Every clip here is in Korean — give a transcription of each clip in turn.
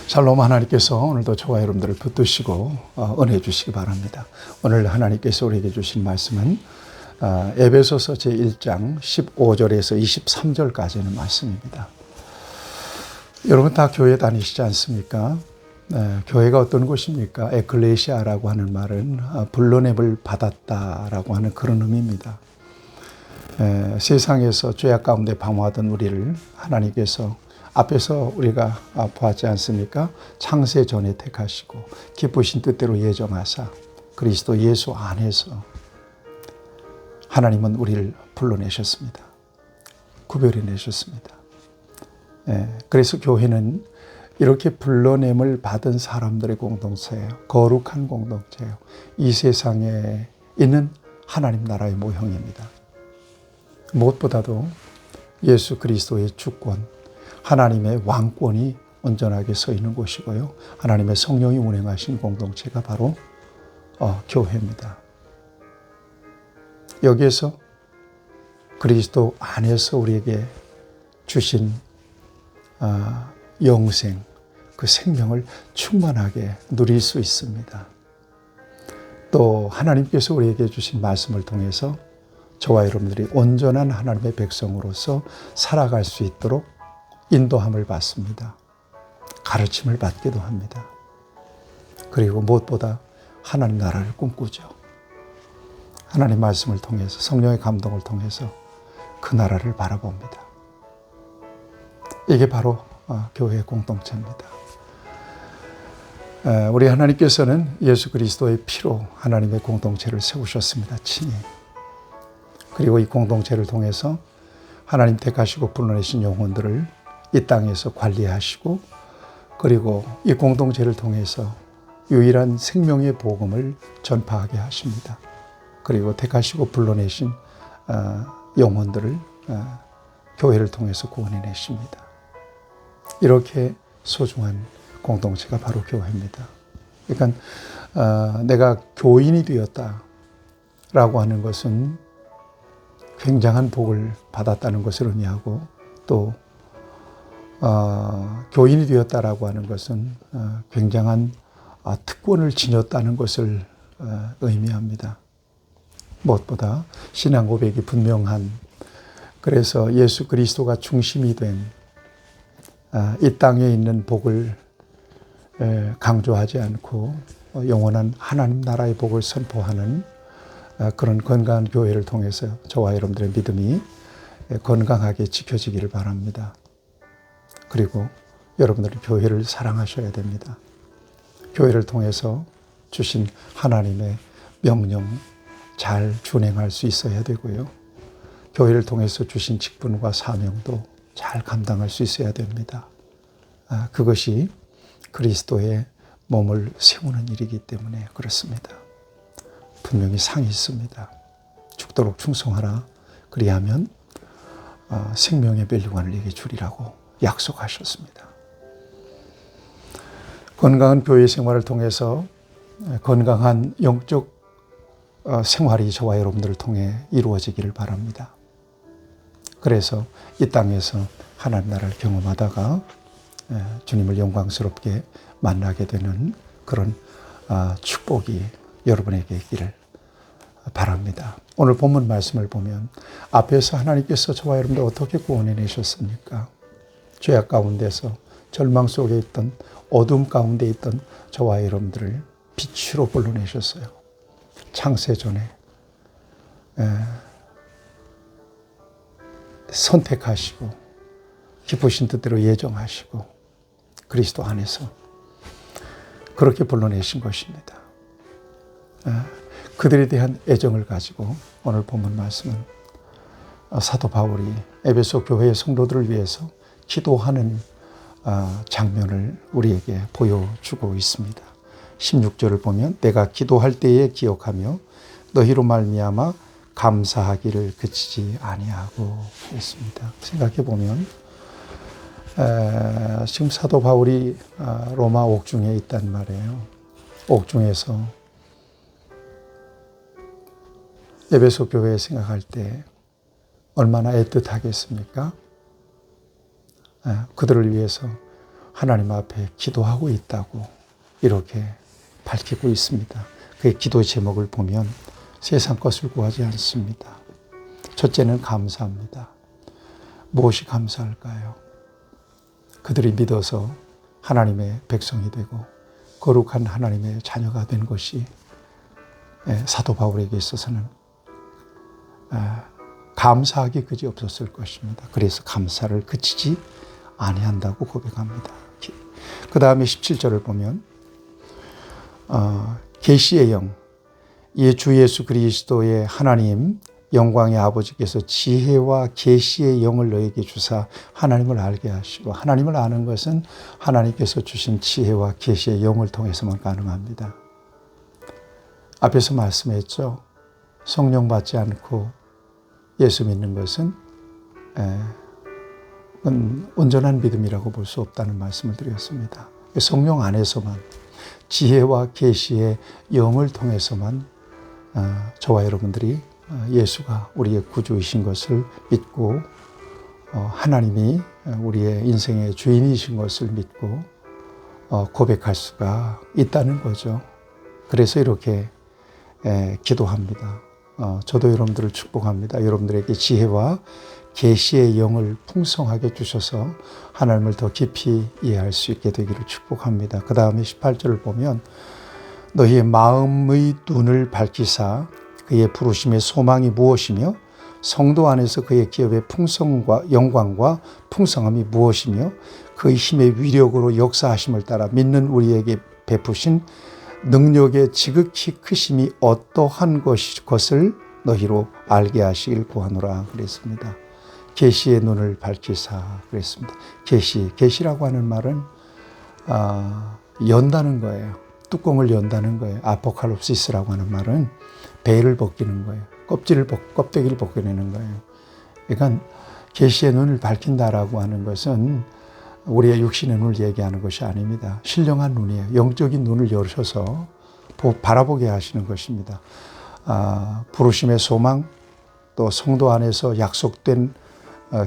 샬롬. 하나님께서 오늘도 저와 여러분들을 붙드시고 은혜 주시기 바랍니다. 오늘 하나님께서 우리에게 주신 말씀은 에베소서 제1장 15절에서 23절까지는 말씀입니다. 여러분 다 교회 다니시지 않습니까? 교회가 어떤 곳입니까? 에클레시아라고 하는 말은 불러냄을 받았다라고 하는 그런 의미입니다. 세상에서 죄악 가운데 방황하던 우리를 하나님께서 앞에서 우리가 보았지 않습니까? 창세 전에 택하시고 기쁘신 뜻대로 예정하사 그리스도 예수 안에서 하나님은 우리를 불러내셨습니다. 구별해내셨습니다. 그래서 교회는 이렇게 불러냄을 받은 사람들의 공동체예요. 거룩한 공동체예요. 이 세상에 있는 하나님 나라의 모형입니다. 무엇보다도 예수 그리스도의 주권, 하나님의 왕권이 온전하게 서 있는 곳이고요. 하나님의 성령이 운행하신 공동체가 바로 교회입니다. 여기에서 그리스도 안에서 우리에게 주신 영생, 그 생명을 충만하게 누릴 수 있습니다. 또 하나님께서 우리에게 주신 말씀을 통해서 저와 여러분들이 온전한 하나님의 백성으로서 살아갈 수 있도록 인도함을 받습니다. 가르침을 받기도 합니다. 그리고 무엇보다 하나님 나라를 꿈꾸죠. 하나님 말씀을 통해서, 성령의 감동을 통해서 그 나라를 바라봅니다. 이게 바로 교회의 공동체입니다. 우리 하나님께서는 예수 그리스도의 피로 하나님의 공동체를 세우셨습니다. 친히. 그리고 이 공동체를 통해서 하나님 택하시고 불러내신 영혼들을 이 땅에서 관리하시고, 그리고 이 공동체를 통해서 유일한 생명의 복음을 전파하게 하십니다. 그리고 택하시고 불러내신 영혼들을 교회를 통해서 구원해내십니다. 이렇게 소중한 공동체가 바로 교회입니다. 그러니까 내가 교인이 되었다라고 하는 것은 굉장한 복을 받았다는 것을 의미하고, 또 교인이 되었다라고 하는 것은 굉장한 특권을 지녔다는 것을 의미합니다. 무엇보다 신앙 고백이 분명한, 그래서 예수 그리스도가 중심이 된 이 땅에 있는 복을 강조하지 않고 영원한 하나님 나라의 복을 선포하는 그런 건강한 교회를 통해서 저와 여러분들의 믿음이 건강하게 지켜지기를 바랍니다. 그리고 여러분들은 교회를 사랑하셔야 됩니다. 교회를 통해서 주신 하나님의 명령 잘 준행할 수 있어야 되고요. 교회를 통해서 주신 직분과 사명도 잘 감당할 수 있어야 됩니다. 그것이 그리스도의 몸을 세우는 일이기 때문에 그렇습니다. 분명히 상이 있습니다. 죽도록 충성하라. 그리하면 생명의 멸류관을 내게 주리라고 약속하셨습니다. 건강한 교회 생활을 통해서 건강한 영적 생활이 저와 여러분들을 통해 이루어지기를 바랍니다. 그래서 이 땅에서 하나님 나라를 경험하다가 주님을 영광스럽게 만나게 되는 그런 축복이 여러분에게 있기를 바랍니다. 오늘 본문 말씀을 보면 앞에서 하나님께서 저와 여러분들 어떻게 구원해내셨습니까? 죄악 가운데서 절망 속에 있던, 어둠 가운데 있던 저와 여러분들을 빛으로 불러내셨어요. 창세 전에 선택하시고 기쁘신 뜻대로 예정하시고 그리스도 안에서 그렇게 불러내신 것입니다. 그들에 대한 애정을 가지고 오늘 본문 말씀은 사도 바울이 에베소 교회의 성도들을 위해서 기도하는 장면을 우리에게 보여주고 있습니다. 16절을 보면 내가 기도할 때에 기억하며 너희로 말미암아 감사하기를 그치지 아니하고 있습니다. 생각해 보면 지금 사도 바울이 로마 옥중에 있단 말이에요. 옥중에서 에베소 교회 생각할 때 얼마나 애틋하겠습니까? 그들을 위해서 하나님 앞에 기도하고 있다고 이렇게 밝히고 있습니다. 그의 기도 제목을 보면 세상 것을 구하지 않습니다. 첫째는 감사합니다. 무엇이 감사할까요? 그들이 믿어서 하나님의 백성이 되고 거룩한 하나님의 자녀가 된 것이 사도 바울에게 있어서는 감사하기 그지 없었을 것입니다. 그래서 감사를 그치지 아니한다고 고백합니다. 그 다음에 17절을 보면 계시의 영, 이 주 예수 그리스도의 하나님 영광의 아버지께서 지혜와 계시의 영을 너에게 주사 하나님을 알게 하시고, 하나님을 아는 것은 하나님께서 주신 지혜와 계시의 영을 통해서만 가능합니다. 앞에서 말씀했죠. 성령 받지 않고 예수 믿는 것은 온전한 믿음이라고 볼 수 없다는 말씀을 드렸습니다. 성령 안에서만, 지혜와 계시의 영을 통해서만 저와 여러분들이 예수가 우리의 구주이신 것을 믿고 하나님이 우리의 인생의 주인이신 것을 믿고 고백할 수가 있다는 거죠. 그래서 이렇게 기도합니다. 저도 여러분들을 축복합니다. 여러분들에게 지혜와 계시의 영을 풍성하게 주셔서 하나님을 더 깊이 이해할 수 있게 되기를 축복합니다. 그 다음에 18절을 보면 너희의 마음의 눈을 밝히사 그의 부르심의 소망이 무엇이며 성도 안에서 그의 기업의 풍성과 영광과 풍성함이 무엇이며 그의 힘의 위력으로 역사하심을 따라 믿는 우리에게 베푸신 능력의 지극히 크심이 어떠한 것을 너희로 알게 하시길 구하노라 그랬습니다. 계시의 눈을 밝히사 그랬습니다. 계시라고 하는 말은 연다는 거예요. 뚜껑을 연다는 거예요. 아포칼립시스라고 하는 말은 베일을 벗기는 거예요. 껍데기를 벗겨내는 거예요. 그러니까 계시의 눈을 밝힌다라고 하는 것은 우리의 육신의 눈을 얘기하는 것이 아닙니다. 신령한 눈이에요. 영적인 눈을 열으셔서 바라보게 하시는 것입니다. 부르심의 소망, 또 성도 안에서 약속된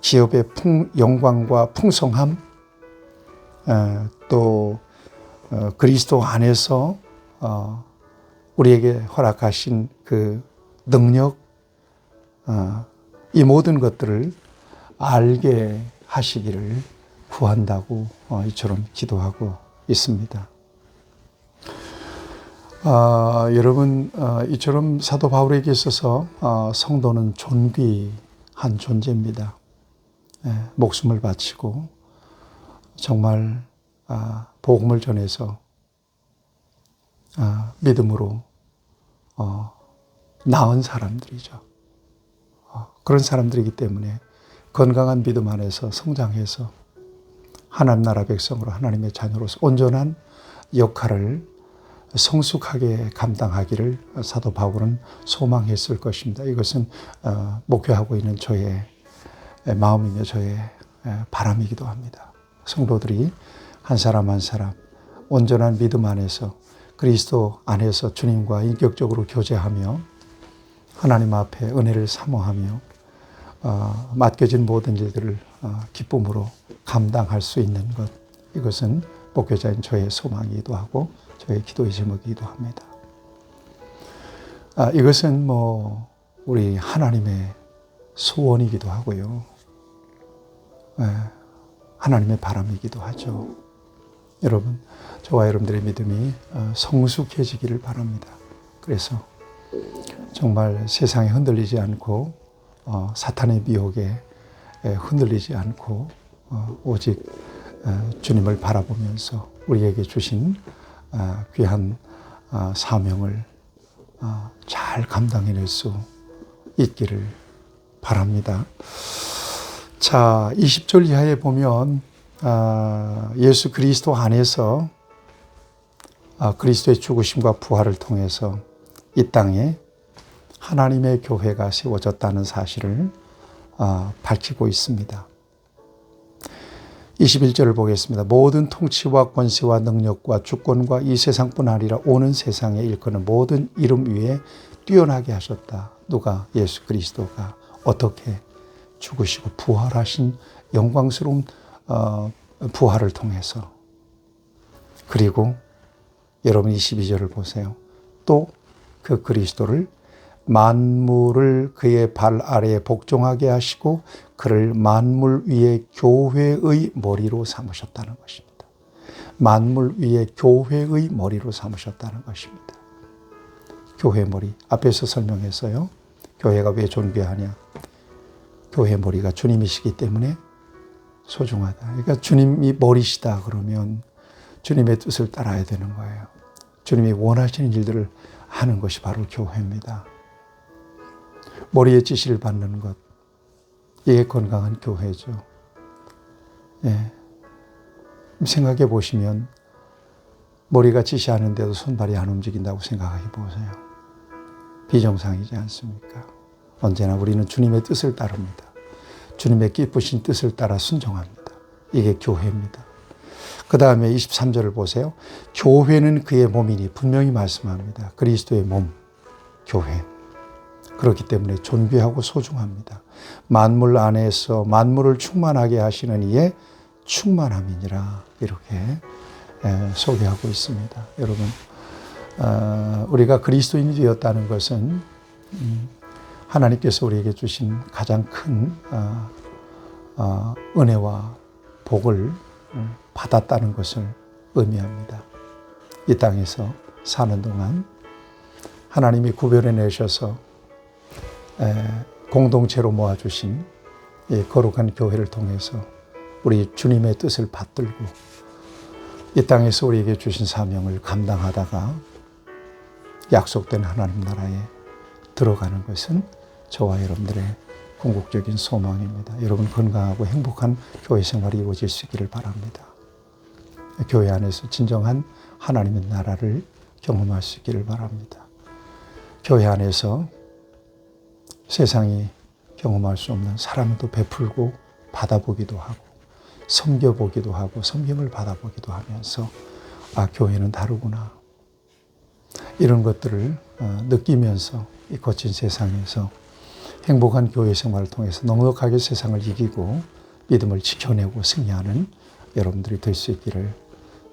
기업의 영광과 풍성함, 또 그리스도 안에서 우리에게 허락하신 그 능력, 이 모든 것들을 알게 하시기를 구한다고 이처럼 기도하고 있습니다. 여러분, 이처럼 사도 바울에게 있어서 성도는 존귀한 존재입니다. 목숨을 바치고 정말 복음을 전해서 믿음으로 나은 사람들이죠. 그런 사람들이기 때문에 건강한 믿음 안에서 성장해서 하나님 나라 백성으로 하나님의 자녀로서 온전한 역할을 성숙하게 감당하기를 사도 바울은 소망했을 것입니다. 이것은 목회하고 있는 저의 마음이며 저의 바람이기도 합니다. 성도들이 한 사람 한 사람 온전한 믿음 안에서 그리스도 안에서 주님과 인격적으로 교제하며 하나님 앞에 은혜를 사모하며 맡겨진 모든 일들을 기쁨으로 감당할 수 있는 것, 이것은 목회자인 저의 소망이기도 하고 저의 기도의 제목이기도 합니다. 이것은 우리 하나님의 소원이기도 하고요. 하나님의 바람이기도 하죠. 여러분, 저와 여러분들의 믿음이 성숙해지기를 바랍니다. 그래서 정말 세상에 흔들리지 않고 사탄의 미혹에 흔들리지 않고 오직 주님을 바라보면서 우리에게 주신 귀한 사명을 잘 감당해낼 수 있기를 바랍니다. 자, 20절 이하에 보면 예수 그리스도 안에서 그리스도의 죽으심과 부활을 통해서 이 땅에 하나님의 교회가 세워졌다는 사실을 밝히고 있습니다. 21절을 보겠습니다. 모든 통치와 권세와 능력과 주권과 이 세상뿐 아니라 오는 세상에 일컫는 모든 이름 위에 뛰어나게 하셨다. 누가? 예수 그리스도가 어떻게 죽으시고 부활하신 영광스러운 부활을 통해서 그리고 여러분 22절을 보세요. 또 그 그리스도를 만물을 그의 발 아래에 복종하게 하시고 그를 만물 위에 교회의 머리로 삼으셨다는 것입니다. 만물 위에 교회의 머리로 삼으셨다는 것입니다. 교회 머리. 앞에서 설명했어요. 교회가 왜 존귀하냐. 교회 머리가 주님이시기 때문에 소중하다. 그러니까 주님이 머리시다 그러면 주님의 뜻을 따라야 되는 거예요. 주님이 원하시는 일들을 하는 것이 바로 교회입니다. 머리의 지시를 받는 것, 이게 건강한 교회죠. 예. 생각해 보시면 머리가 지시하는데도 손발이 안 움직인다고 생각해 보세요. 비정상이지 않습니까? 언제나 우리는 주님의 뜻을 따릅니다. 주님의 기쁘신 뜻을 따라 순종합니다. 이게 교회입니다. 그 다음에 23절을 보세요. 교회는 그의 몸이니 분명히 말씀합니다. 그리스도의 몸, 교회. 그렇기 때문에 존귀하고 소중합니다. 만물 안에서 만물을 충만하게 하시는 이의 충만함이니라 이렇게 소개하고 있습니다. 여러분, 우리가 그리스도인이 되었다는 것은 하나님께서 우리에게 주신 가장 큰 은혜와 복을 받았다는 것을 의미합니다. 이 땅에서 사는 동안 하나님이 구별해 내셔서 공동체로 모아주신 이 거룩한 교회를 통해서 우리 주님의 뜻을 받들고 이 땅에서 우리에게 주신 사명을 감당하다가 약속된 하나님 나라에 들어가는 것은 저와 여러분들의 궁극적인 소망입니다. 여러분 건강하고 행복한 교회 생활이 이루어질 수 있기를 바랍니다. 교회 안에서 진정한 하나님의 나라를 경험할 수 있기를 바랍니다. 교회 안에서 세상이 경험할 수 없는 사랑도 베풀고 받아보기도 하고 섬겨보기도 하고 섬김을 받아보기도 하면서 아, 교회는 다르구나. 이런 것들을 느끼면서 이 거친 세상에서 행복한 교회 생활을 통해서 넉넉하게 세상을 이기고 믿음을 지켜내고 승리하는 여러분들이 될 수 있기를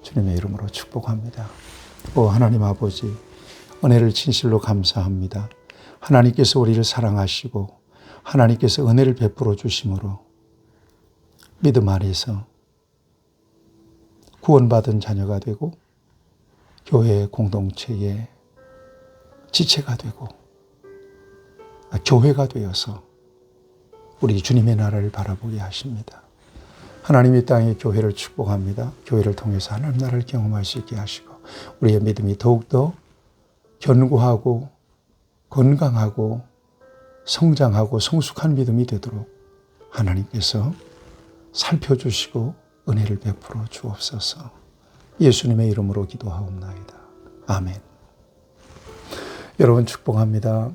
주님의 이름으로 축복합니다. 하나님 아버지, 은혜를 진실로 감사합니다. 하나님께서 우리를 사랑하시고 하나님께서 은혜를 베풀어 주심으로 믿음 안에서 구원받은 자녀가 되고 교회의 공동체의 지체가 되고 교회가 되어서 우리 주님의 나라를 바라보게 하십니다. 하나님 이 땅의 교회를 축복합니다. 교회를 통해서 하나님 나라를 경험할 수 있게 하시고 우리의 믿음이 더욱더 견고하고 건강하고 성장하고 성숙한 믿음이 되도록 하나님께서 살펴주시고 은혜를 베풀어 주옵소서. 예수님의 이름으로 기도하옵나이다. 아멘. 여러분 축복합니다.